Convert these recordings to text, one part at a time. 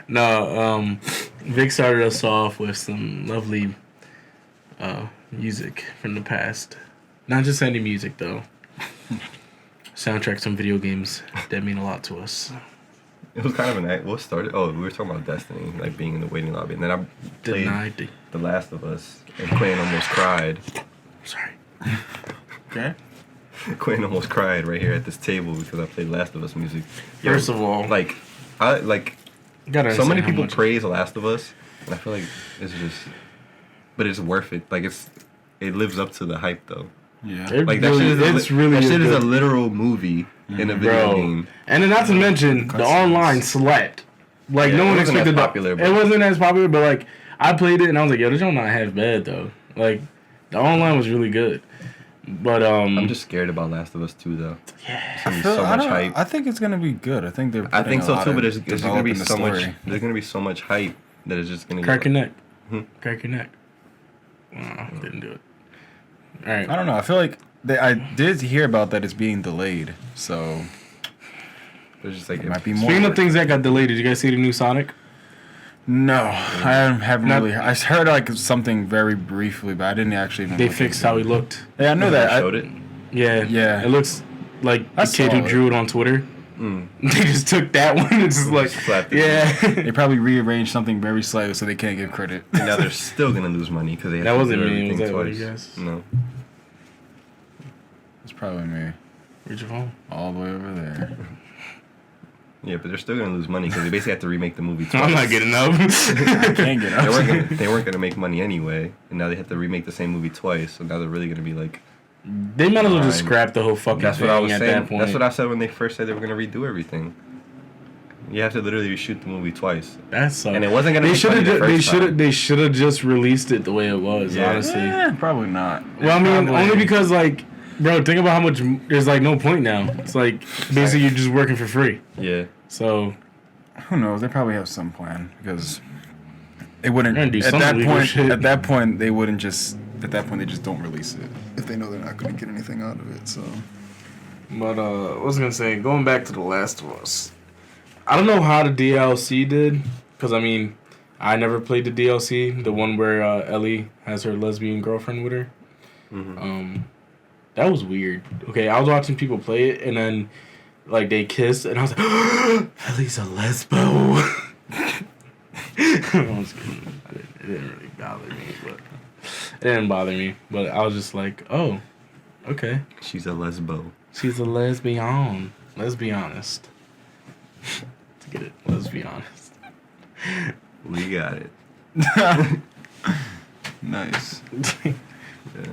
No, Vic started us off with some lovely music from the past. Not just any music though. Soundtracks from video games that mean a lot to us. It was kind of an act. What started? Oh, we were talking about Destiny, like being in the waiting lobby, and then I played The Last of Us, and Quinn almost cried. Sorry. Okay. Quinn almost cried right here at this table because I played Last of Us music. First of all, so many people praise The Last of Us, and I feel like it's just, but it's worth it. Like it lives up to the hype though. Yeah. Like that shit is a literal movie in a video game. And then not to mention the online slapped. Like no one expected that. It wasn't as popular, but like I played it and I was like, yo, this don't not half bad though. Like the online was really good. But I'm just scared about Last of Us 2 though. Yeah. There's so much hype. I think it's gonna be good. I think so too, but there's gonna be so much. There's gonna be so much hype that it's just gonna crack your neck. Crack your neck. Didn't do it. All right. I don't know. I feel like I did hear about that it's being delayed. So it's just like it might be more. Speaking of things that got delayed, did you guys see the new Sonic? No, I haven't really. I heard like something very briefly, but I didn't actually even. They fixed how he looked. Yeah, I know that. Showed it. Yeah. It looks like the kid who drew it on Twitter. They just took that one and just like slapped it. Yeah. They probably rearranged something very slightly so they can't give credit. And now they're still gonna lose money because they have that to wasn't do me. everything Was that twice. what you guys? No. It's probably me. Where's your phone? All the way over there. Yeah, but they're still gonna lose money because they basically have to remake the movie twice. I'm not getting up. I can't get up. They weren't gonna make money anyway, and now they have to remake the same movie twice. So now they're really gonna be like. They might as well just scrap the whole fucking That's thing what I was at saying. that point. That's what I said when they first said they were gonna redo everything. You have to literally reshoot the movie twice. That sucks. And it wasn't gonna. They should have just released it the way it was. Yeah. Honestly, probably not. Well, I mean, only because like, bro, think about how much. There's like no point now. It's like basically you're just working for free. Yeah. So. Who knows? They probably have some plan because it wouldn't. At that point, they wouldn't just. At that point, they just don't release it if they know they're not going to get anything out of it. So. But what was I gonna say? Going back to The Last of Us. I don't know how the DLC did, because, I mean, I never played the DLC, the one where Ellie has her lesbian girlfriend with her. Mm-hmm. That was weird. Okay, I was watching people play it, and then, like, they kissed, and I was like, Ellie's a lesbo. I was kidding. It didn't really bother me, but... It didn't bother me, but I was just like, oh, okay. She's a lesbo. She's a lesbian. Let's be honest. To get it, let's be honest. We got it. Nice. Yeah.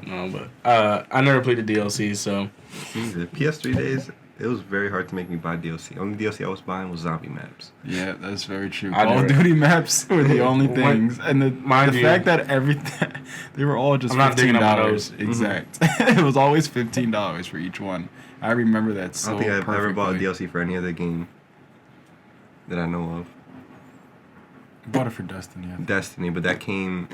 No, but I never played the DLC, so. The PS3 days, it was very hard to make me buy DLC. Only DLC I was buying was zombie maps. Yeah, that's very true. Call of Duty maps were the only things, and the fact that everything they were all just $15. Exact. It was always $15 for each one. I remember that so. I don't think I've ever bought a DLC for any other game that I know of. I bought it for Destiny. Destiny, but that came.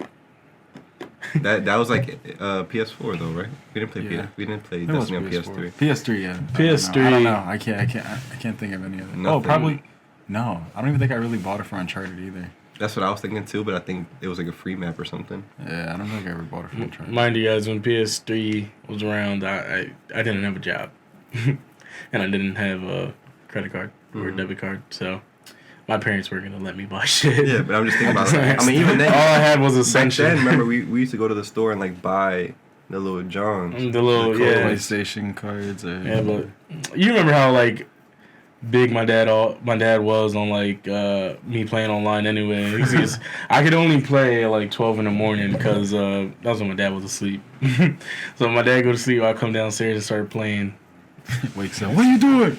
That was like PS4 though, right? We didn't play We didn't play Destiny on PS3. PS3, yeah. PS3. I don't know. I can't think of any of it. Nothing. Oh, probably. No, I don't even think I really bought it for Uncharted either. That's what I was thinking too, but I think it was like a free map or something. Yeah, I don't think I ever bought it for Uncharted. Mind you guys, when PS3 was around, I didn't have a job. And I didn't have a credit card or a debit card, so my parents were going to let me buy shit. Yeah, but I'm just thinking about it. I mean, even then, all I had was Essential. Back then, remember, we used to go to the store and like buy the little Johns. The PlayStation cards. Yeah, but you remember how like big my dad was on like me playing online anyway. I could only play at like 12 in the morning because that was when my dad was asleep. So when my dad go to sleep, I come downstairs and start playing. Wakes up. What are you doing?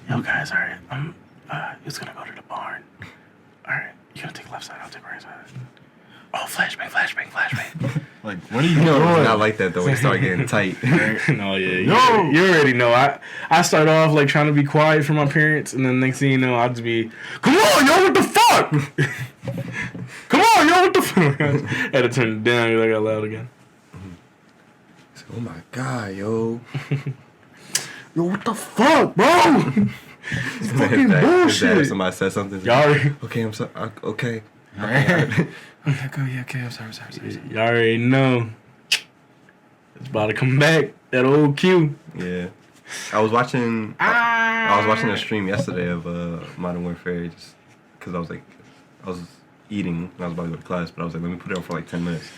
Yo guys, all right. I'm just gonna go to the barn. All right, you gonna take the left side? I'll take the right side. Oh, flashbang. Like, what are you doing? It's not like that though. When it started getting tight. No, yeah, you already know. I start off like trying to be quiet for my parents, and then next thing you know, I'll just be, come on, yo, what the fuck? Come on, yo, what the fuck? I had to turn it down because I got loud again. Oh my god, yo. Yo, what the fuck, bro? It's fucking bullshit. If somebody says something, y'all. Okay, I'm sorry. Okay. Okay, I'm sorry. Y'all already know. It's about to come back. That old Q. Yeah. I was watching a stream yesterday of Modern Warfare just because I was eating and I was about to go to class, but I was like, let me put it on for like 10 minutes.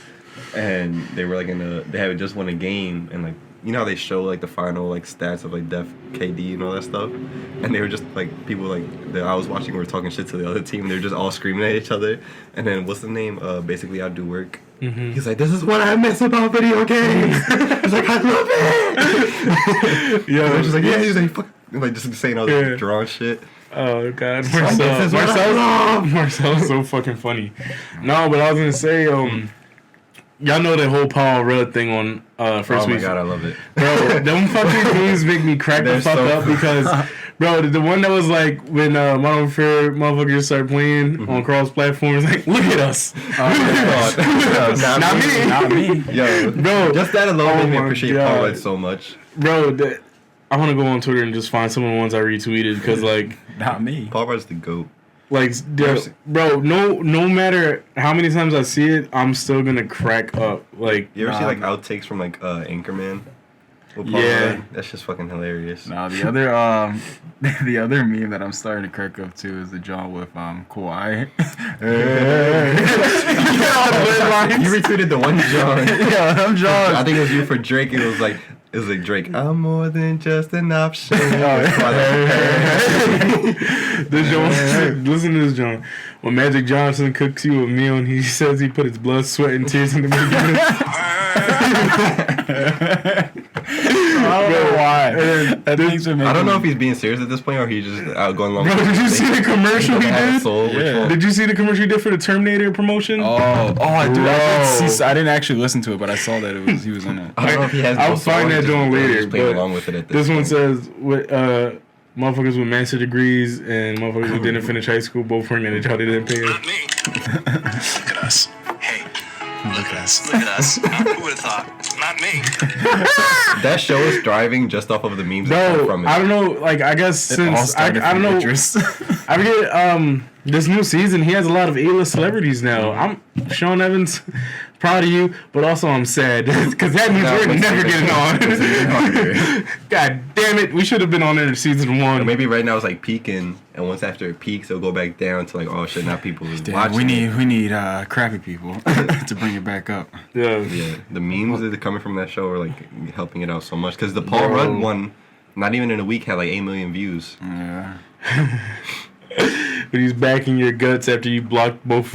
And they were like they had just won a game, and like, you know how they show like the final like stats of like Def, KD and all that stuff, and they were just like people like that I was watching were talking shit to the other team. They were just all screaming at each other. And then what's the name? Basically I do work. Mm-hmm. He's like, this is what I miss about video games. He's like, I love it. Yeah, I was just like, yeah. He's like, fuck, like just saying all this drawn shit. Oh god, Marcel's so fucking funny. No, but I was gonna say, y'all know that whole Paul Rudd thing on first week. Oh my god, I love it. Bro, them fucking memes make me crack the fuck up because, bro, the one that was like when Modern Warfare motherfuckers start playing on cross platforms, like, look at us. Not me. Yo, bro, just that alone made me appreciate Paul Rudd so much. Bro, I want to go on Twitter and just find some of the ones I retweeted because, like, not me. Paul Rudd's the GOAT. Like, bro, no matter how many times I see it, I'm still gonna crack up. Like, you ever see like outtakes from like Anchorman? Yeah, that's just fucking hilarious. Now the other meme that I'm starting to crack up to is the John with Kawhi. You retweeted the one John. Yeah, I'm John. I think it was you for Drake. It was like Drake. I'm more than just an option. Listen to this, John. When Magic Johnson cooks you a meal and he says he put his blood, sweat, and tears in the making. I don't know why. I don't know if he's being serious at this point or he's just going along. Bro, did you see the commercial he did? Yeah. Did you see the commercial he did for the Terminator promotion? I didn't actually listen to it, but I saw that he was in it. I don't know if he has. I'll find that joint later. But along with it this one says motherfuckers with master degrees and motherfuckers who didn't finish high school both working at a job they didn't pay. Not me. Look at us. Hey. Look at us. Look at us. Who would have thought? Not me. That show is thriving just off of the memes that come from it. I don't know. Like, I guess since I don't know. I forget. This new season, he has a lot of A-list celebrities now. I'm Sean Evans, proud of you, but also I'm sad because that means we're never getting on. God damn it, we should have been on there in season 1. Or maybe right now it's like peaking, and once after it peaks, it'll go back down to like, oh shit, now people is watching. We need crappy people to bring it back up. Yeah. The memes that are coming from that show are like helping it out so much because the Paul Rudd one, not even in a week, had like 8 million views. Yeah. But he's backing your guts after you blocked both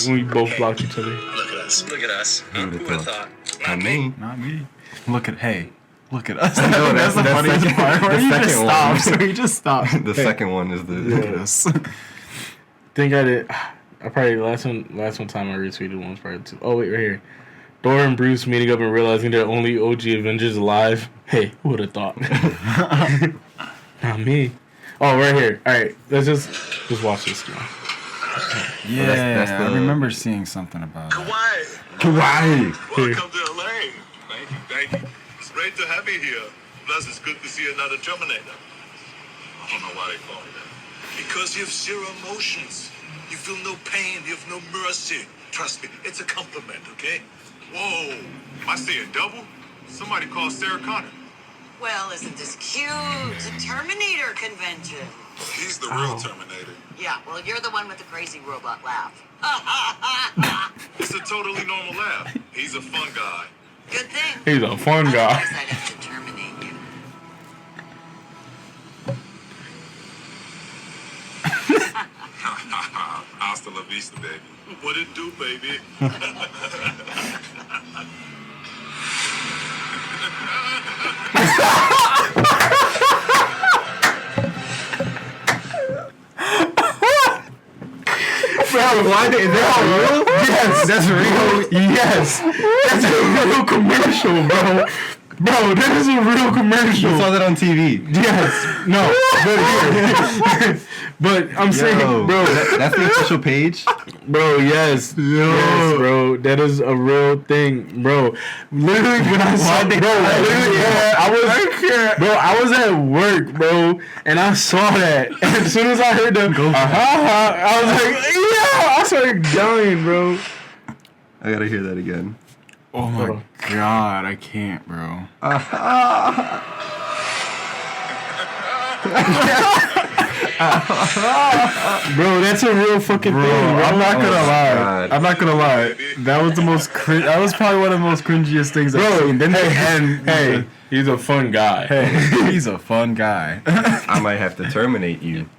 when you both blocked each other. Look at us. Look at us. Who would have thought? Not me. Not me. Look at us. No, that's the funniest part. Where he just stops. He just stops. The second one is the look at us. Think I did. I probably last one time I retweeted one was probably 2. Oh wait, right here. Thor and Bruce meeting up and realizing they're only OG Avengers alive. Hey, who would have thought? Not me. Oh, right here. All right, let's just watch this one. Yeah, that's I remember seeing something about it. Kawhi. Welcome to LA. Thank you. It's great to have you here. Plus, it's good to see another Terminator. I don't know why they call me that. Because you have zero emotions. You feel no pain. You have no mercy. Trust me, it's a compliment, okay? Whoa, I see a double. Somebody call Sarah Connor. Well, isn't this cute? It's a Terminator convention. He's the real Terminator. Yeah, well, you're the one with the crazy robot laugh. It's a totally normal laugh. He's a fun guy. Good thing. He's a fun guy. Otherwise, I'd have to terminate you. Hasta la vista, baby. What it do, baby? Why is that real? Yes, that's real. Yes, that's a real commercial, bro. Bro, that is a real commercial. You saw that on TV. Yes. No. But I'm saying, bro. That's the official page? Bro, yes. Yes, bro. That is a real thing, bro. Literally, when I saw it, I was at work, bro, and I saw that. And as soon as I heard the, I was like, yeah, I started dying, bro. I gotta hear that again. Oh my god, I can't, bro. Bro, that's a real fucking thing, bro. I'm not gonna lie. That was the most that was probably one of the most cringiest things I've seen. Then hey, he's a fun guy. Hey, he's a fun guy. I might have to terminate you.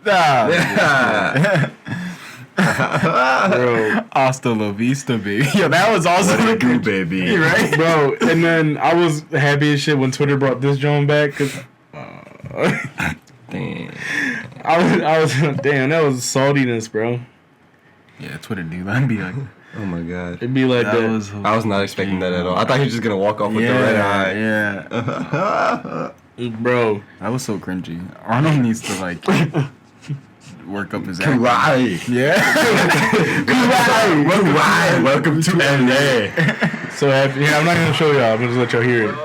Bro, hasta la vista, baby. Yo, that was also what do, baby. Right, bro. And then I was happy as shit when Twitter brought this joint back, cause damn. I was damn. That was saltiness, bro. Yeah, Twitter dude. I'd be like, oh my god. It'd be like that. I was not expecting that at all. I thought he was just gonna walk off with the red eye. Yeah. Bro, that was so cringy. Arnold needs to like work up his act. Right. Yeah. Right. Welcome to LA. So happy. Yeah, I'm not gonna show y'all. I'm gonna just let y'all hear it.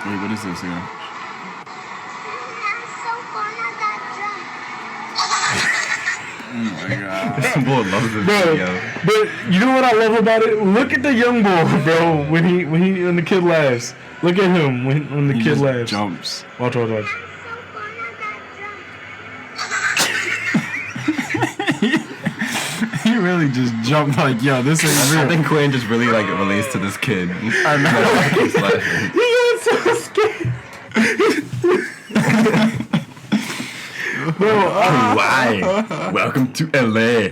Wait, what is this again? Oh my god. This boy loves this Bro, video. but you know what I love about it? Look at the young boy, bro. When the kid laughs. Look at him when the kid laughs. Jumps. Watch. He really just jumped like, yo, this ain't real. I think Quinn just really like relates to this kid. I know. He's laughing. He got so scared. Bro, why? Welcome to LA.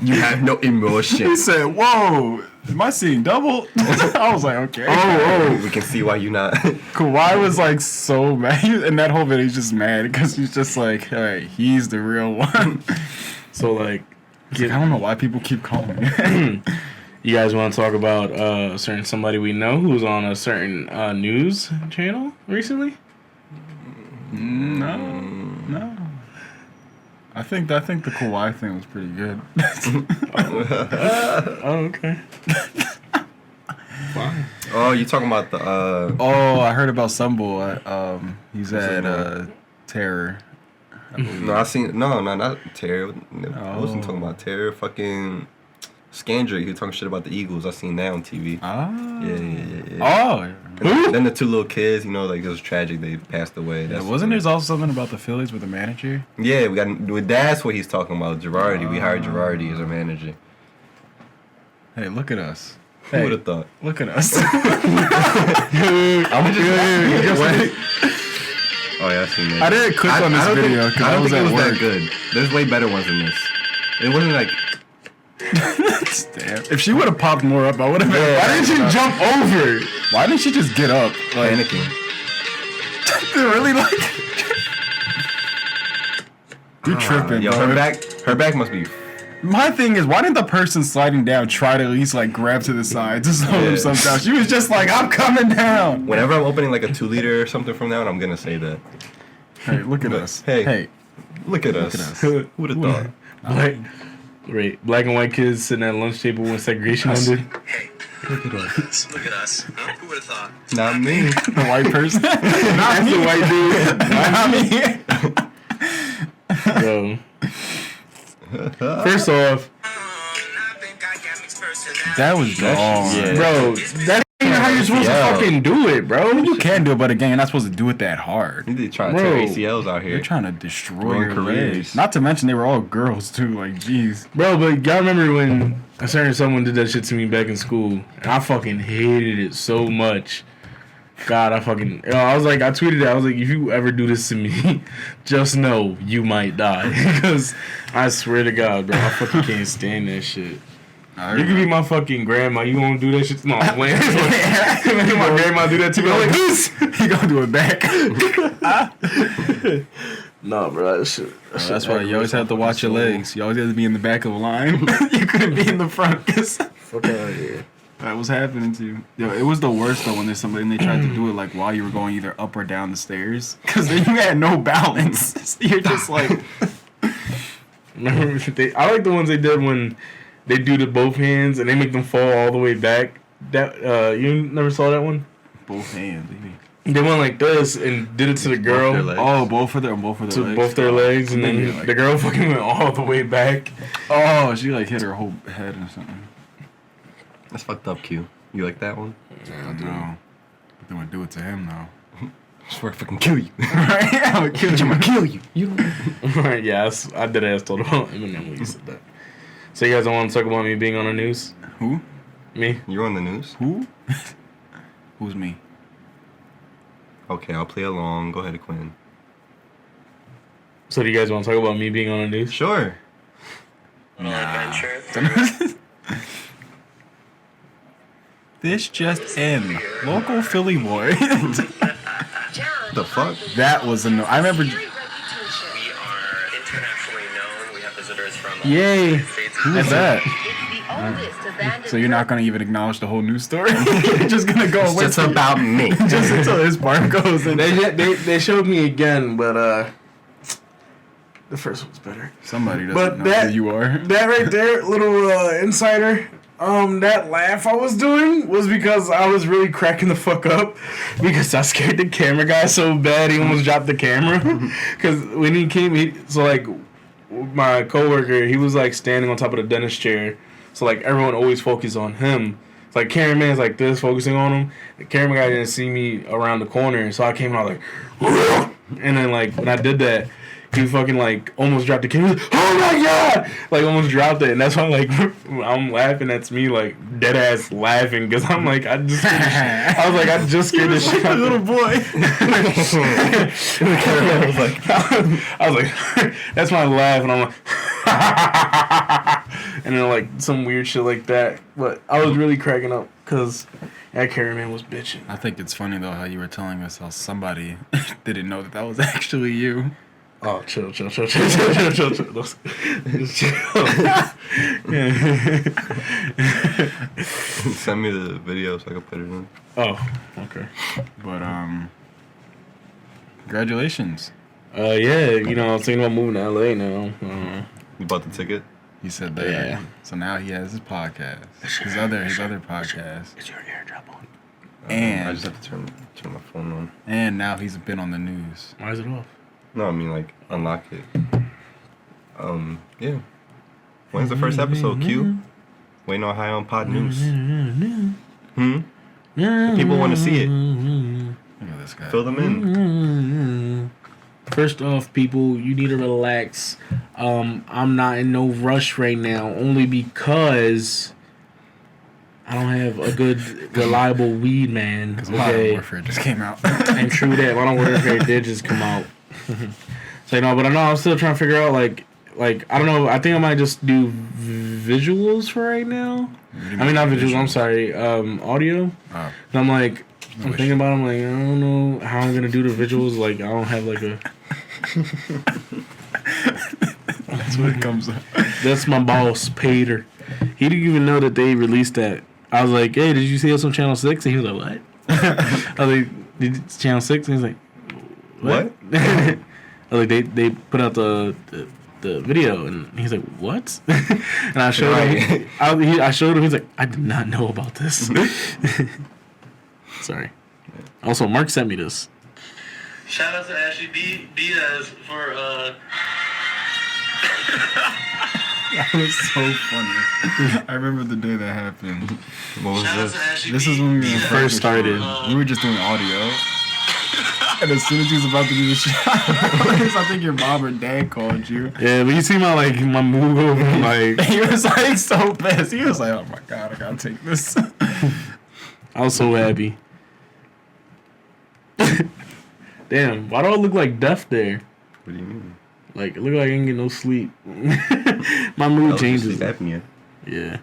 You have no emotion. He said, whoa, am I seeing double? I was like, okay. Oh, we can see why you not. Kawhi was like so mad. In that whole video, he's just mad because he's just like, all right, he's the real one. so like, I don't know why people keep calling me. You guys want to talk about a certain somebody we know who's on a certain news channel recently? No. I think the Kawhi thing was pretty good. Oh, okay. Fine. Oh, you talking about the? Oh, I heard about some boy. He's at Terror. No, I seen not Terror. I wasn't talking about Terror. Fucking Scandrick. He was talking shit about the Eagles. I seen that on TV. Ah. Yeah. Oh. Yeah. Then the two little kids, like it was tragic. They passed away. Wasn't there also something about the Phillies with the manager? Yeah, that's what he's talking about. Girardi. We hired Girardi as our manager. Hey, look at us. Who would have thought? Look at us. I'm just. Oh yeah, I seen that. I didn't click on this video because I don't was think it at was work. that good. There's way better ones than this. It wasn't like. Damn. If she would have popped more up, I would have. Why didn't she jump over? Why didn't she just get up? Like, Panicking. really like. You're tripping, Yo, bro. her back must be. My thing is, why didn't the person sliding down try to at least like grab to the side to slow him sometime? She was just like, I'm coming down. Whenever I'm opening like a 2-liter or something from now on, I'm gonna say that. Hey, look at us. Hey. Look at us. Who would have thought? Black and white kids sitting at a lunch table when segregation ended. Hey, look at us. Look at us. Huh? Who would have thought? Not me. The white person. That's the white dude. Bro. First off, That was wrong. Yeah. bro, that ain't how you're supposed to fucking do it, bro. You can do it, but again, you're not supposed to do it that hard. They trying to tear ACLs out here. They're trying to destroy Ruin your careers. legs. Not to mention they were all girls too. Like, jeez. Bro, but y'all remember when a certain someone did that shit to me back in school, and I fucking hated it so much. God, I was like, I tweeted it. I was like, if you ever do this to me, just know you might die. Because I swear to God, bro, I fucking can't stand that shit. You can be my fucking grandma. You gonna do that shit? No, I'm playing. My grandma do that to me. I'm like, this. He gonna do it back. No, bro, that shit. That's why you always have to watch your legs. You always have to be in the back of the line. You couldn't be in the front. Fuck out of here. That was happening to you. Yo, it was the worst though when they tried to do it like while you were going either up or down the stairs, because then you had no balance. So you're just like. I like the ones they did when they do the both hands and they make them fall all the way back. That you never saw that one? Both hands. They went like this and did it to the girl. Both of their legs. Both their legs, and then the girl fucking went all the way back. Oh, she like hit her whole head or something. That's fucked up, Q. You like that one? No. But they would do it to him though. I swear I fucking kill you. Right? I'm gonna kill you. Right, yes. I did ask told about Eminem when you said that. So you guys don't want to talk about me being on the news? Who? Me? You're on the news? Who? Who's me? Okay, I'll play along. Go ahead, Quinn. So do you guys want to talk about me being on the news? Sure. This just in. Local Philly boy. The fuck? That was I remember. We are internationally known. We have visitors from Yay! Who is that? So you're not gonna even acknowledge the whole news story? You're just gonna go away. It's just about me. Just until his part goes in. They showed me again, but the first one's better. Somebody doesn't know who you are. That right there, little insider. That laugh I was doing was because I was really cracking the fuck up because I scared the camera guy so bad he almost dropped the camera. Because when he came, my coworker, he was like standing on top of the dentist chair, so like everyone always focused on him. It's like cameraman's like this, focusing on him. The camera guy didn't see me around the corner, so I came out like, and then like when I did that, he fucking like almost dropped the camera. Like, oh my god! Like almost dropped it, and that's why like I'm laughing. That's me like dead ass laughing because I'm like I just scared the shit out of little boy. I was like that's my laugh, and I'm like and then like some weird shit like that. But I was really cracking up because that cameraman was bitching. I think it's funny though how you were telling us how somebody didn't know that was actually you. Oh, chill. Send me the video so I can put it in. Oh, okay. But congratulations. Yeah, I was thinking about moving to LA now. You bought the ticket? He said that. Yeah. So now he has his podcast. His other podcast. Is your airdrop on? And I just have to turn my phone on. And now he's been on the news. Why is it off? No, I mean like unlock it. Yeah. When's the first episode, Q? Waiting on High on Pod News. The people want to see it. Look at this guy. Fill them in. First off, people, you need to relax. I'm not in no rush right now, only because I don't have a good, reliable weed man. Because Modern Warfare just came out. And true that, Modern Warfare did just come out. So but I know I'm still trying to figure out like I don't know. I think I might just do visuals for right now. I mean not visuals. I'm sorry, audio. And I'm like, I'm thinking about. I'm like, I don't know how I'm gonna do the visuals. Like I don't have like a. That's what it comes up. That's my boss, Peter. He didn't even know that they released that. I was like, hey, did you see us on Channel 6? And he was like, what? I was like, did it's Channel 6? And he's like, what? I was like, they put out the video, and he's like, what? And I showed him. I showed him. He's like, I did not know about this. Sorry. Also, Mark sent me this. Shout out to Ashley Diaz for That was so funny. I remember the day that happened. What was this? This is when we first started. We were just doing audio. And as soon as he was about to do the shot, I think your mom or dad called you. Yeah, but you see my move over, like he was like so pissed. He was like, "Oh my god, I gotta take this." I was so happy. Damn, why do I look like death there? What do you mean? Like, it look like I ain't get no sleep. My mood changes. Sleep apnea. Yeah.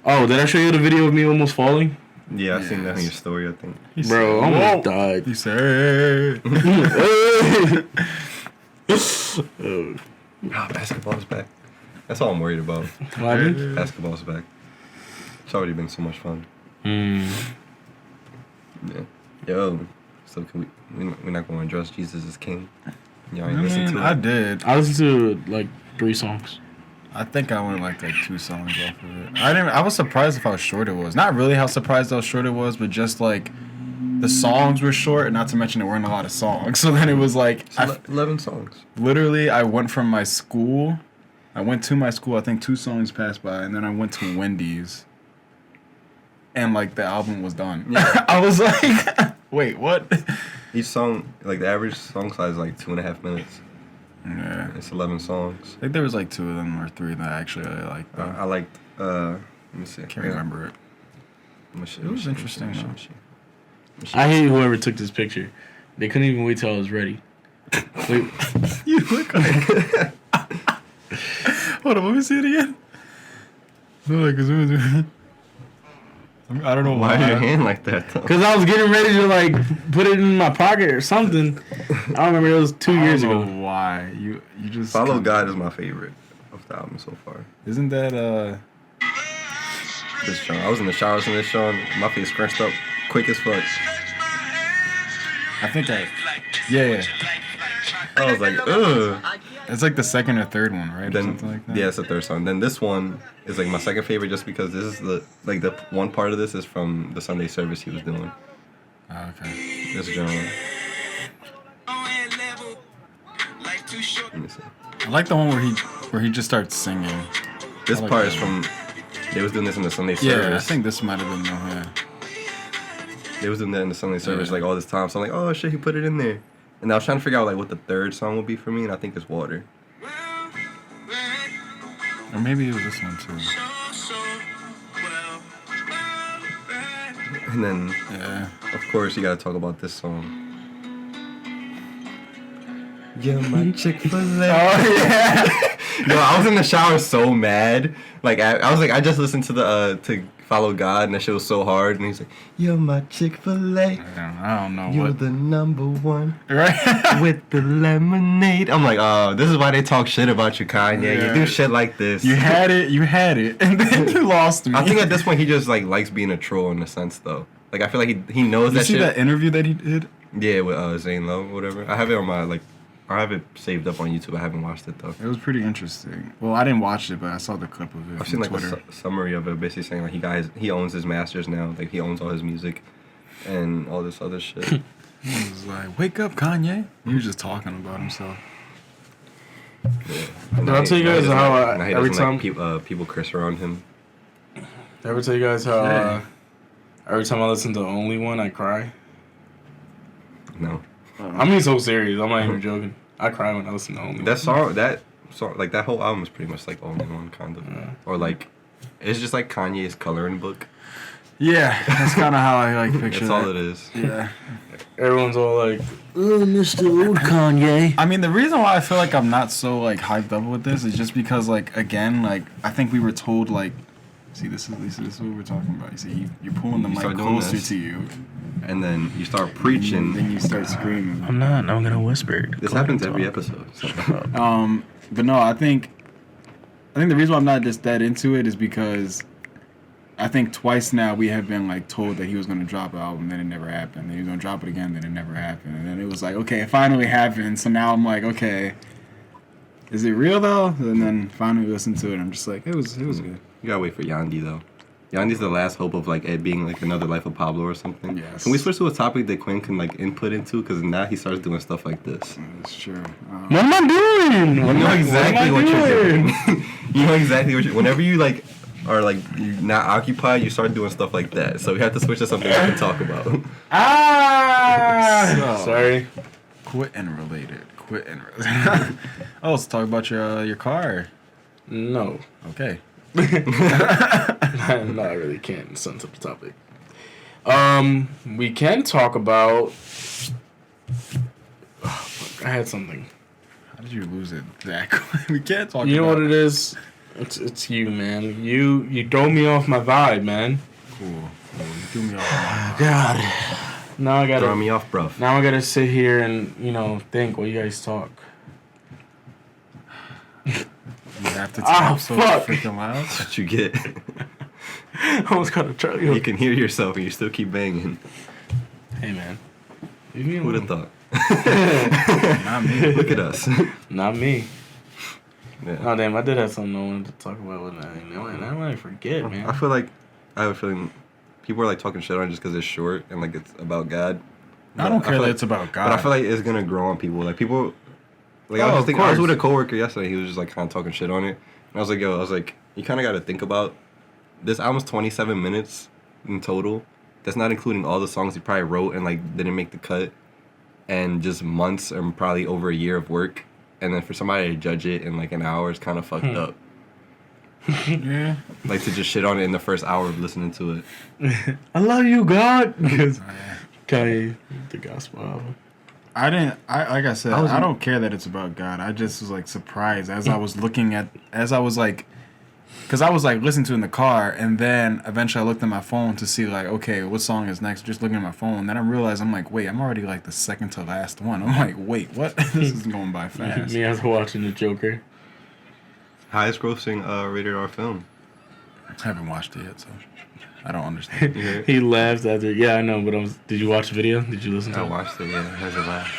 Oh, did I show you the video of me almost falling? Yeah, I seen that in your story, I think. Bro, I almost died. He said, basketball's back. That's all I'm worried about. What happened? Basketball's back. It's already been so much fun. Hmm. Yeah. Yo. So can we're not going to address Jesus is King. Y'all ain't listen to it? I did. I listened to like 3 songs. I think I went like 2 songs off of it. I was surprised of how short it was. Not really how surprised how short it was, but just like the songs were short, and not to mention there weren't a lot of songs. So then it was like 11 songs. Literally, I went from my school. I went to my school. I think 2 songs passed by, and then I went to Wendy's, and like the album was done. Yeah. I was like, wait, what? Each song, like the average song size is like 2.5 minutes. Yeah. It's 11 songs. I think there was like 2 of them or 3 that I actually really liked. I liked, let me see. I can't remember it. It was interesting though. I hate whoever took this picture. They couldn't even wait till I was ready. Wait. You look like... Hold on, let me see it again. I don't know why your hand like that though. Because I was getting ready to like put it in my pocket or something. I don't remember. It was 2 years ago. Why you just Follow God is my favorite of the album so far. Isn't that this song? I was in the showers in this song. My face scrunched up quick as fuck. I think yeah. I was like, ugh. It's like the second or third one, right? Then, or something like that. Yeah, it's the third song. Then this one is like my second favorite, just because this is the one part of this is from the Sunday service he was doing. Oh, okay. This genre. Let me see. I like the one where he just starts singing. This like part that is from. They was doing this in the Sunday Yeah, service. I think this might have been They was doing that in the Sunday service like all this time. So I'm like, oh shit, he put it in there. And I was trying to figure out like what the third song would be for me, and I think it's Water. Or maybe it was this one too. And then, Yeah. of course, you gotta talk about this song. You're my Chick-fil-A. Oh yeah. Yo, I was in the shower so mad. Like I was like, I just listened to the to Follow God, and that shit was so hard. And he's like, "You're my Chick-fil-A. I don't know You're what. the number one Right. with the lemonade." I'm like, oh, this is why they talk shit about you, Kanye. Yeah. You do shit like this. You had it, and then you lost me. I think at this point he just like likes being a troll in a sense, though. Like I feel like he knows you that see shit. that interview that he did? Yeah, with Zane Lowe, whatever. I have it on my I have it saved up on YouTube. I haven't watched it though. It was pretty interesting. Well, I didn't watch it, but I saw the clip of it. I've seen like Twitter. a summary of it, basically saying like he owns his masters now. Like he owns all his music, and all this other shit. He was like, "Wake up, Kanye." He was just talking about himself. Yeah. Did I tell you guys how now he every doesn't time like people curse around him? Did I ever tell you guys how every time I listen to Only One, I cry? No. I'm being so serious. I'm not even joking. I cry when I listen to Only That song, like that whole album is pretty much like Only One, kind of, or like it's just like Kanye's coloring book. Yeah, that's kind of how I like picture That's all it is. Yeah. Everyone's all like, "Oh, Mr. Old Kanye." I mean, the reason why I feel like I'm not so like hyped up with this is just because like again, like I think we were told like, see, this is what we're talking about. You see, you're pulling the mic closer to you, and then you start preaching. Then you start screaming. I'm not. I'm gonna whisper. This happens every episode. So. But no, I think the reason why I'm not just that into it is because I think twice now we have been like told that he was gonna drop an album, then it never happened. Then he was gonna drop it again, then it never happened. And then it was like, okay, it finally happened. So now I'm like, okay, is it real though? And then finally listen to it. I'm just like, it was good. You gotta wait for Yandi though. Yandi's the last hope of like it being like another Life of Pablo or something. Yes. Can we switch to a topic that Quinn can like input into? Because now he starts doing stuff like this. That's true. What am I doing? You know exactly what you're doing. You know exactly what you're. Whenever you like are like you're not occupied, you start doing stuff like that. So we have to switch to something we can talk about. Sorry. Quit and related. Oh, let's talk about your car. No. Okay. No, I really can't. Sensitive topic. We can talk about. Oh, fuck, I had something. How did you lose it, Zach? We can't talk. You know what it is? It's you, man. You throw me off my vibe, man. Cool. You threw me off. God. Now I gotta Throw me off, bruv. Now I gotta sit here and think while you guys talk. You have to talk so fuck. freaking loud. That's what you get. I almost got a Charlie. You can hear yourself and you still keep banging. Hey, man. Who would have thought? Not me. Look at us. Not me. Yeah. Oh, damn. I did have something I wanted to talk about with that. I might forget, man. I feel like I have a feeling people are like talking shit on it just because it's short and like it's about God. I don't care that like, it's about God. But I feel like it's gonna grow on people. Like people, like Oh, I of was with a course. coworker yesterday. He was just like kind of talking shit on it, and I was like, you kind of got to think about this album's 27 minutes in total. That's not including all the songs he probably wrote and like didn't make the cut, and just months and probably over a year of work. And then for somebody to judge it in like an hour is kind of fucked up. Yeah. Like to just shit on it in the first hour of listening to it. I love you, God. Because Kanye, the gospel album. Like I said, I don't care that it's about God. I just was like surprised as I was listening to it in the car, and then eventually I looked at my phone to see like, okay, what song is next? Just looking at my phone, and then I realized I'm like, wait, I'm already like the second to last one. I'm like, wait, what? This is going by fast. Me after watching The Joker. Highest grossing rated R film. I haven't watched it yet, so I don't understand. He laughed after. Yeah, I know, but did you watch the video? Did you listen to I it? watched it, yeah. How's it laugh?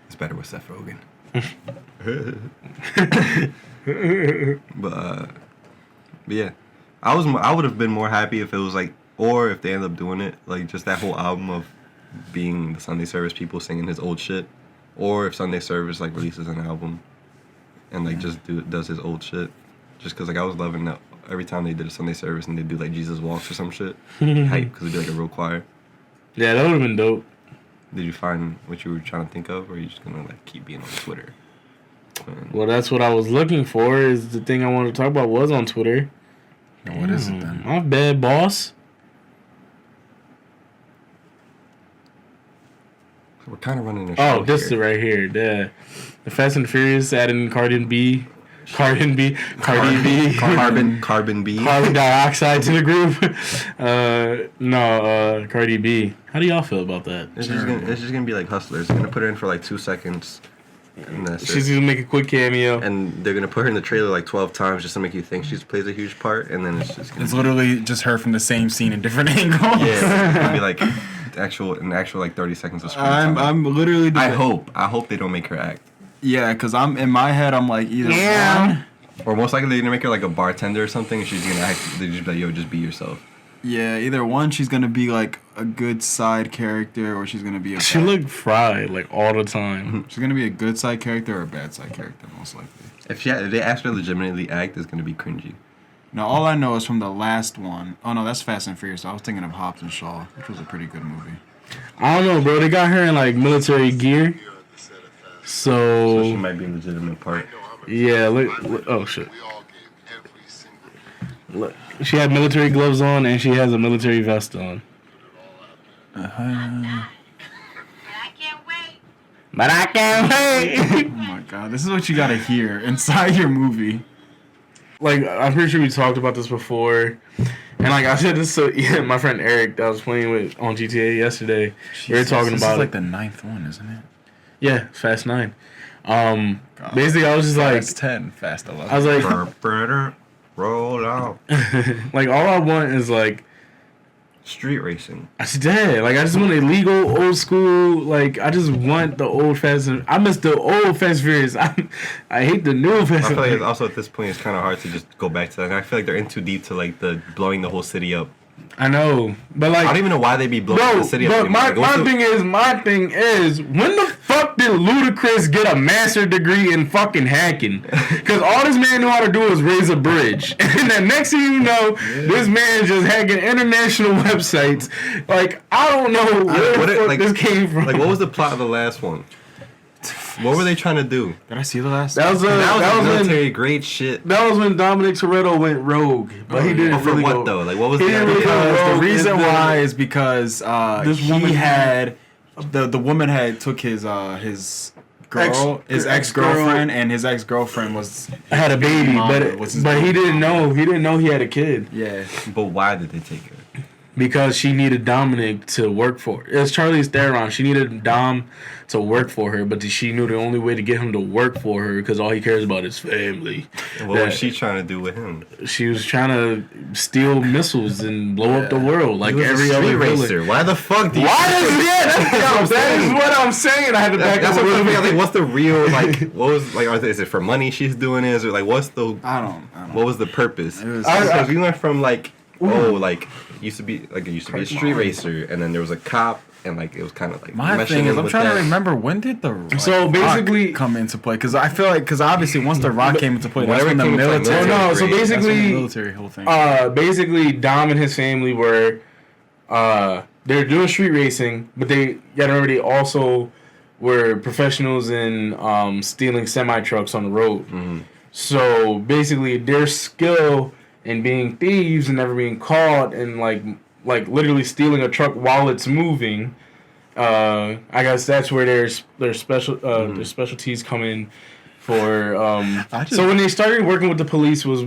It's better with Seth Rogen. But yeah, I would have been more happy if it was like, or if they end up doing it, like just that whole album of being the Sunday Service people singing his old shit, or if Sunday Service like releases an album and like just does his old shit, just because like I was loving that every time they did a Sunday Service and they do like Jesus Walks or some shit, hype because it'd be like a real choir. Yeah, that would have been dope. Did you find what you were trying to think of, or are you just gonna like keep being on Twitter? Well, that's what I was looking for. Is the thing I wanted to talk about was on Twitter. What is it then? My bad, boss. We're kind of running a show. Oh, this is right here. The Fast and Furious adding Cardi B, carbon dioxide to the group. Cardi B. How do y'all feel about that? It's just gonna be like Hustlers. They're gonna put her in for like 2 seconds. And that's She's it. gonna make a quick cameo. And they're gonna put her in the trailer like 12 times just to make you think she plays a huge part, and then it's just gonna It's literally just her from the same scene in different angles. yeah, it's gonna be like an actual like 30 seconds of screen time. I'm literally. I hope they don't make her act. Yeah, because I'm in my head. I'm like either one. Or most likely they're gonna make her like a bartender or something, and she's gonna act. They just be like, yo, just be yourself. Yeah, either one. She's gonna be like a good side character, or she's gonna be a. She looked fried like all the time. She's gonna be a good side character or a bad side character, most likely. If they ask her to legitimately act, it's gonna be cringy. Now, all I know is from the last one. Oh no, that's Fast and Furious. I was thinking of Hobbs and Shaw, which was a pretty good movie. I don't know, bro. They got her in like military gear. So she might be a legitimate part. Yeah, look. Oh shit. Look, she had military gloves on and she has a military vest on. But I can't wait. Oh my god, this is what you gotta hear inside your movie. Like, I'm pretty sure we talked about this before. And like I said this to my friend Eric that I was playing with on GTA yesterday. We were talking about this is like the 9th one, isn't it? Yeah, Fast 9. Basically I was just like Fast 10, Fast 11. I was like roll out. like all I want is like Street racing. I just want illegal old school. Like I just want the old Fast. I miss the old Fast Furious. I hate the new Fast. I feel like also at this point it's kind of hard to just go back to that. And I feel like they're in too deep to like the blowing the whole city up. I know, but like I don't even know why they be blowing the city up. But my thing is, when the fuck did Ludacris get a master's degree in fucking hacking? Because all this man knew how to do is raise a bridge, and the next thing you know, this man just hacking international websites. Like I don't know where the fuck this came from. Like what was the plot of the last one? What were they trying to do? Did I see the last? That was military great shit. That was when Dominic Toretto went rogue, but he didn't. But for really what go. though? Like what was He the didn't really idea? go. The reason why is because This woman had the woman had took his ex-girlfriend, and his ex-girlfriend had a baby, but he didn't know. He didn't know he had a kid. Yeah. But why did they take her? because she needed Dominic to work for her. It was Charlize Theron. She needed Dom to work for her, but she knew the only way to get him to work for her because all he cares about is family. What was she trying to do with him? She was trying to steal missiles and blow up the world like every other racer. Why the fuck do you? That is what I'm saying. I had to back up a little bit. Like, what's the real What was is it for money she's doing this, or what's the? I don't. What was the purpose? Because we went from used to be a street racer, and then there was a cop, and it was kind of like my thing is I'm trying to remember when did the Rock come into play, because I feel like obviously once the Rock came into play, that's when the military. So basically, the military whole thing. Basically Dom and his family were they're doing street racing, but they gotta remember they also were professionals in stealing semi trucks on the road. Mm-hmm. So basically their skill and being thieves and never being caught and like literally stealing a truck while it's moving, I guess that's where their specialties come in for. So when they started working with the police was,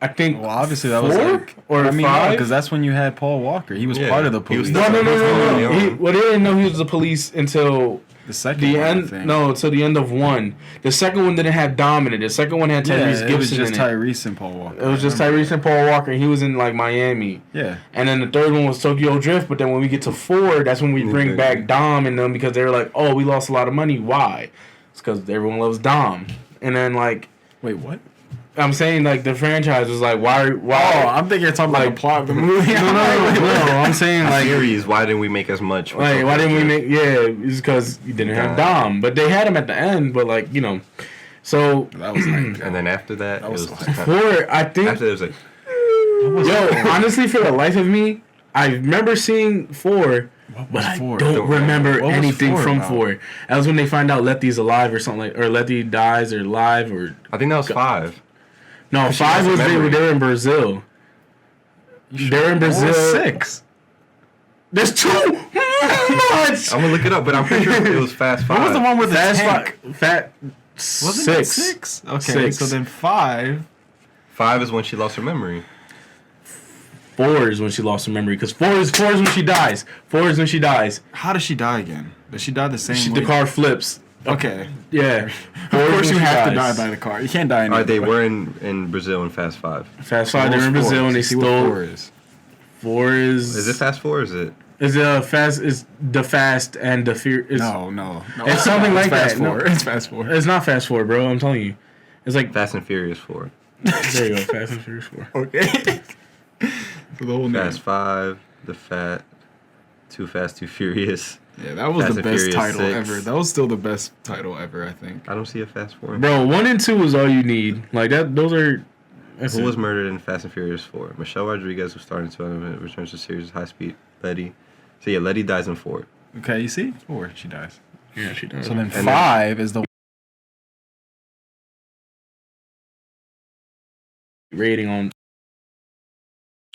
I think, obviously that was five, because that's when you had Paul Walker. He was part of the police. No. They didn't know he was the police until until the end of one. The second one didn't have Dom in it. The second one had Tyrese Gibson in it. It was just Tyrese and Paul Walker. It was just Tyrese and Paul Walker. He was in Miami. Yeah. And then the third one was Tokyo Drift. But then when we get to 4, that's when we bring back Dom and them because they're like, oh, we lost a lot of money. Why? It's because everyone loves Dom. And then wait, what? I'm saying the franchise was why? Oh, I'm thinking you're talking about the plot of the movie. No. I'm saying series. Why didn't we make as much? Why didn't we make? Yeah, it's because you didn't have Dom, but they had him at the end. But so that was and then after that, it was 4. I think after it was honestly, for the life of me, I remember seeing 4. But I don't remember anything from 4. That was when they find out Letty's alive or something or Letty dies or live or. I think that was 5. No, 5 was they were in Brazil. They're in Brazil. 6. There's too much. I'm gonna look it up, but I'm pretty sure it was Fast 5. What was the one with Fast the tank? Wasn't it 6? Okay, so then 5. 5 is when she lost her memory. 4 is when she lost her memory because 4 is when she dies. 4 is when she dies. How does she die again? Does she die the same way? The car flips. Okay. Yeah. Of course you have to die by the car. You can't die in they were in Brazil in Fast 5. Fast 5, they were in Brazil and they stole. 4 is. 4 is. Is it Fast 4 or is it? Is Fast? Is the Fast and the Fear? No. It's something like Fast that. 4. No, it's Fast 4. It's not Fast 4, bro. I'm telling you. It's like Fast and Furious 4. There you go. Fast and Furious 4. Okay. For the whole name. Fast 5, Too Fast, Too Furious. Yeah, that was the best title 6. ever. That was still the best title ever, I think. I don't see a Fast 4. Bro, 1 and 2 is all you need. Those are. Who was murdered in Fast and Furious 4? Michelle Rodriguez, who starred in 2 and returns to the series High Speed. Letty. So yeah, Letty dies in 4. Okay, you see? 4, she dies. Yeah, she does. So then 5 is the rating on.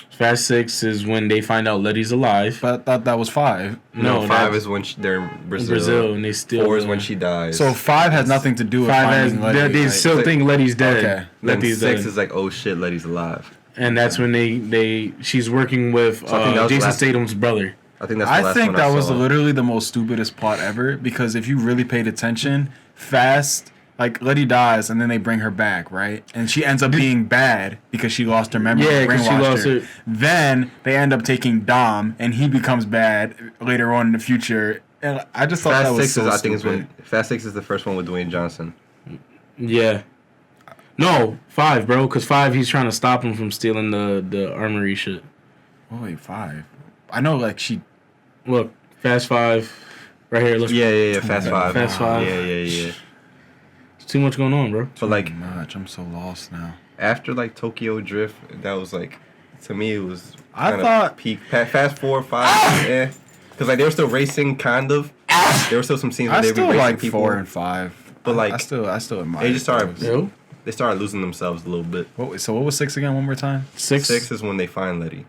Fast 6 is when they find out Letty's alive. But I thought that was 5. No, 5 is when they're in Brazil. And they still. 4 is when she dies. So 5 has nothing to do with 5 finding Letty. They still think Letty's dead. Okay. Then 6 is oh shit, Letty's alive. And that's when she's working with Jason Statham's brother. I think that's the last one that was literally the most stupidest plot ever, because if you really paid attention, Fast, Letty dies and then they bring her back, right? And she ends up being bad because she lost her memory. Yeah, because she lost her. Then they end up taking Dom and he becomes bad later on in the future. And I just thought Fast that was 6 so is, I stupid. think, is when Fast 6 is the first one with Dwayne Johnson. Yeah. No, 5, bro, because 5 he's trying to stop him from stealing the armory shit. Oh, wait, 5. I know, she... Look, Fast 5, right here. Let's Yeah, Fast 5. Fast 5. Yeah. There's too much going on, bro. But Too much. I'm so lost now. After Tokyo Drift, that was to me it was. I thought peak Fast 4, 5, yeah. Because they were still racing, kind of. There were still some scenes where they were racing people. 4 and 5. But I still admire. They just started. Yo. They started losing themselves a little bit. So what was 6 again? One more time. 6 is when they find Letty.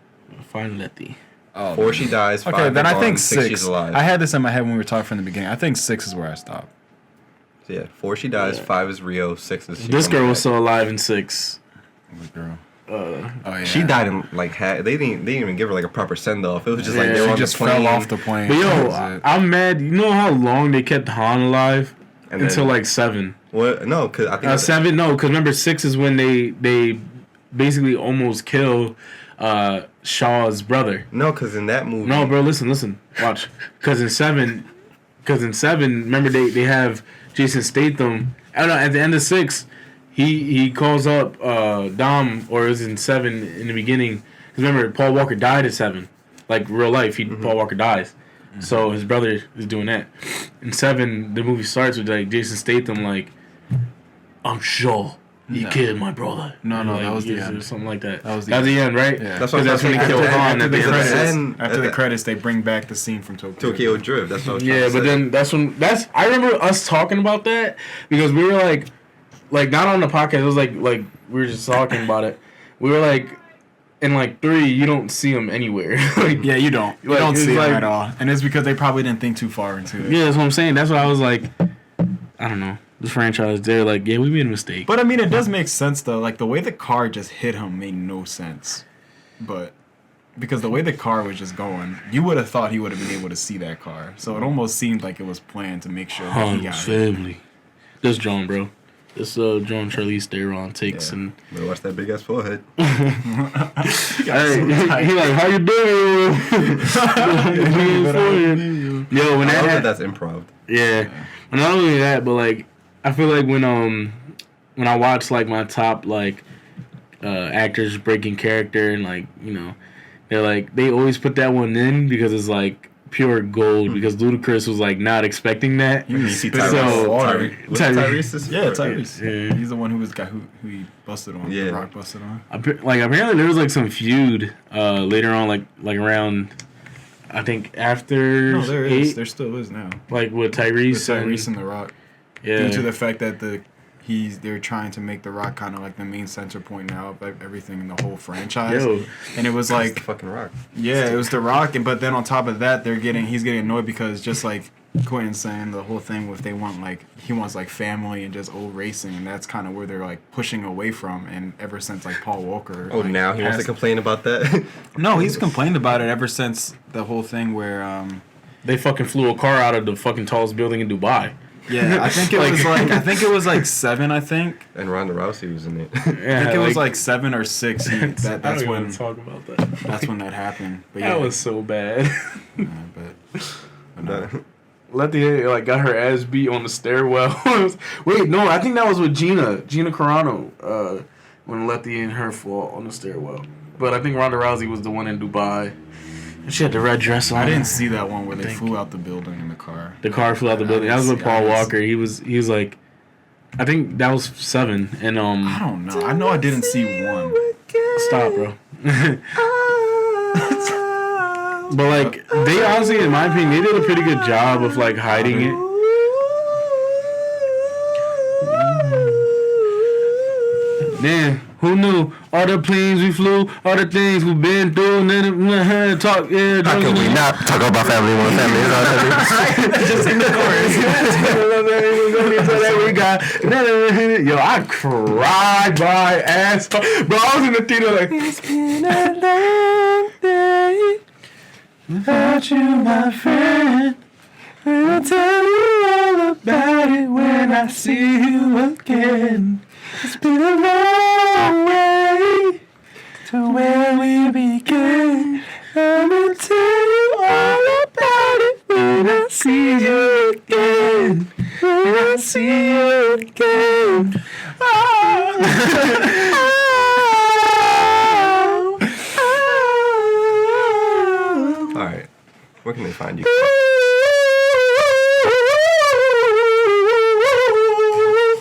Find Letty. Oh, 4 she dies. 5 okay, then I think 6 she's alive. I had this in my head when we were talking from the beginning. I think 6 is where I stopped. So yeah, 4 she dies. 5 is Rio. 6 is. This girl was still alive in 6. What girl? She died in like they didn't even give her like a proper send off. It was just like they were on just the plane. fell off the plane. But yo, I'm mad. You know how long they kept Han alive? And until then, like 7. What? No, because I think 7. No, because remember 6 is when they basically almost kill Shaw's brother. No, because in that movie. No, bro, listen, watch. Because in 7, remember they have Jason Statham. I don't know. At the end of 6, he calls up Dom, or it was in 7 in the beginning. Because remember, Paul Walker died at 7, like real life. Paul Walker dies. So his brother is doing that. In 7, the movie starts with like Jason Statham, like, I'm sure you killed my brother. No, like, that was the end. Or something like that. That was the end, right? Yeah. That's when he killed Han at the credits. After the credits, they bring back the scene from Tokyo Drift. That's what I was yeah, but then I remember us talking about that because we were like not on the podcast. It was like we were just talking about it. We were like. In like 3, you don't see them anywhere. Like, yeah, you don't. You don't see like, them at all. And it's because they probably didn't think too far into it. Yeah, that's what I'm saying. That's what I was like. I don't know. The franchise, they're like, yeah, we made a mistake. But I mean, it does make sense though. Like the way the car just hit him made no sense. But because the way the car was just going, you would have thought he would have been able to see that car. So it almost seemed like it was planned to make sure that he got family. This John, bro. This John Charlize Theron takes and better watch that big ass forehead. Hey, he like, how you doing? Yo, when that's improv. Yeah, and not only that, but like I feel like when I watch like my top like actors breaking character and like they're like they always put that one in because it's like pure gold because Ludacris was like not expecting that. You see Tyrese. Yeah, Tyrese. Yeah. He's the one who he busted on. Yeah. The Rock busted on. Like apparently there was like some feud later on like around I think after No, there 8, is. There still is now. like with Tyrese. With Tyrese and The Rock. Yeah. Due to the fact that they're trying to make The Rock kind of like the main center point now of everything in the whole franchise. Yo. And it was That's like the fucking Rock. Yeah, it was The Rock, but then on top of that, he's getting annoyed because just like Quentin's saying, the whole thing with he wants like family and just old racing, and that's kind of where they're like pushing away from. And ever since like Paul Walker. Oh, like, now he wants to complain about that. No, he's complained about it ever since the whole thing where they fucking flew a car out of the fucking tallest building in Dubai. Yeah, I think it was like 7. I think. And Ronda Rousey was in it. Yeah, I think it was like 7 or 6. That's when talk about that. That's when that happened. But that was so bad. No. Letty like got her ass beat on the stairwell. Wait, no, I think that was with Gina Carano. When Letty and her fought on the stairwell. But I think Ronda Rousey was the one in Dubai. She had the red dress on. I didn't see that one where they flew out the building in the car. The car flew out the building. That was with Paul Walker. He was like, I think that was 7. And I don't know. I know I didn't see 1. Stop, bro. But like they honestly, in my opinion, they did a pretty good job of like hiding it. Man, who knew? All the planes we flew, all the things we've been through, and then talk. Yeah, how can we not talk about family when family is our family? Just in the chorus. Yo, I cried my ass off. Bro, I was in the theater like, it's been a long day without you, my friend. And I'll tell you all about it when I see you again. It's been a long way to where we began. I'll tell you all about it when I see you again. When I see you again. Alright, where can they find you?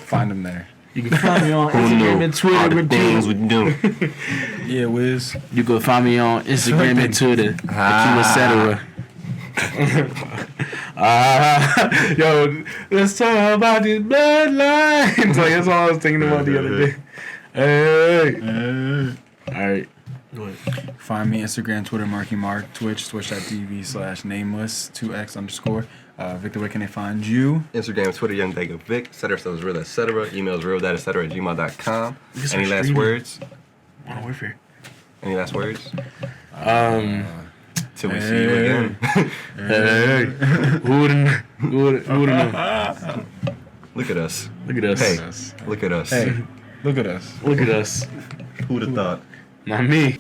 Find them there. You can find me on Instagram and Twitter. All the things we do. Yeah, Wiz. You can find me on Instagram and Twitter. Etc. Yo, let's talk about these bloodlines. Like that's all I was thinking about the other day. Hey. All right. Go ahead. Find me Instagram, Twitter, Marky Mark, twitch.tv/nameless 2x_. Victor, where can they find you? Instagram, Twitter, Young Dagger Vic. Etc. Real, etc. Emails real, that, etc. @gmail.com. Any last streaming. words? Modern Warfare. Any last words? Till we Hey. see you again. Hey. Who wouldn't know? Look at us. Look at us. Hey, look at us. Hey, look at us. Look at us. Who'd have thought? Not me.